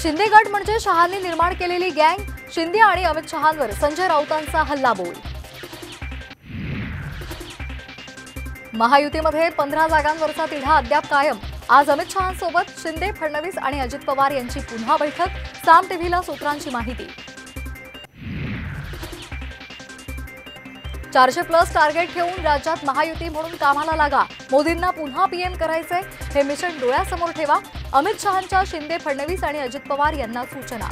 शिंदे गट म्हणजे शहांनी निर्माण केलेली गँग। शिंदे आणि अमित शहांवर संजय राऊतांचा हल्लाबोल। महायुतीमध्ये 15 जागांवरचा तिढा अद्याप कायम। आज अमित शहांसोबत शिंदे, फडणवीस आणि अजित पवार यांची पुन्हा बैठक। साम टीव्हीला सूत्रांची माहिती। 400+ टार्गेट ठेवून राज्यात महायुती म्हणून कामाला लागा। मोदींना पुन्हा पीएम करायचे, हे मिशन डोळ्यासमोर ठेवा। अमित शहांच्या शिंदे, फडणवीस आणि अजित पवार यांना सूचना।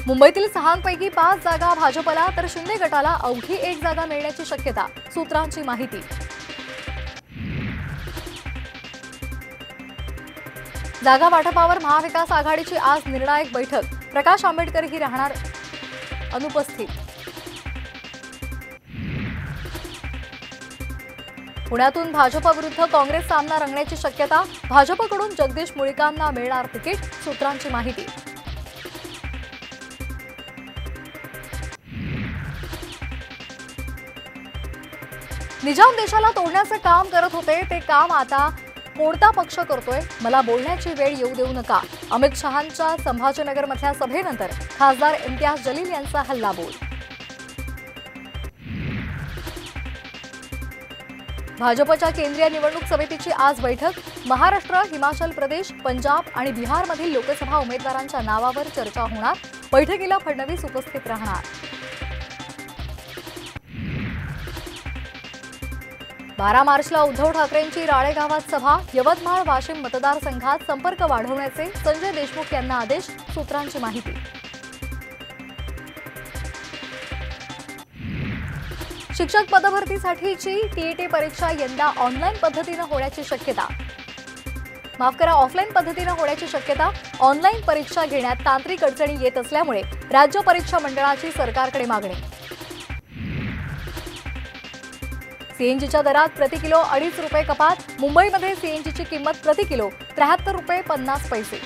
मुंबईतील 6 पैकी 5 जागा भाजपला तर शिंदे गटाला अवघी 1 जागा मिळण्याची शक्यता। सूत्रांची माहिती। जागा वाटपावर महाविकास आघाडीची आज निर्णायक बैठक। प्रकाश आंबेडकरही राहणार अनुपस्थित। पुण्यातून भाजप विरुद्ध काँग्रेस सामना रंगण्याची शक्यता। भाजपकडून जगदीश मुळीकांना मिळणार तिकीट। सूत्रांची माहिती। निजाम देशाला तोडण्याचे काम करत होते, ते काम आता कोणता पक्ष करतोय? मला बोलण्याची वेळ येऊ देऊ नका। अमित शहांच्या संभाजीनगरमधल्या सभेनंतर खासदार इम्तियाज जलील यांचा हल्लाबोल। भाजपच्या केंद्रीय निवडणूक समितीची आज बैठक। महाराष्ट्र, हिमाचल प्रदेश, पंजाब आणि बिहारमधील लोकसभा उमेदवारांच्या नावावर चर्चा होणार। बैठकीला फडणवीस उपस्थित राहणार। 12 मार्चला उद्धव ठाकरेंची राळेगावात सभा। यवतमाळ, वाशिम मतदारसंघात संपर्क वाढवण्याचे संजय देशमुख यांना आदेश। सूत्रांची माहिती। शिक्षक पदभरतीसाठीची टीईटी परीक्षा यंदा ऑनलाईन पद्धतीने होण्याची शक्यता। ऑफलाईन पद्धतीने होण्याची शक्यता। ऑनलाईन परीक्षा घेण्यात तांत्रिक अडचणी येत असल्यामुळे राज्य परीक्षा मंडळाची सरकारकडे मागणी। सीएनजीच्या दरात प्रति किलो 2.5 रुपये कपात। मुंबईमध्ये सीएनजीची किंमत प्रति किलो 73 रुपये 50 पैसे।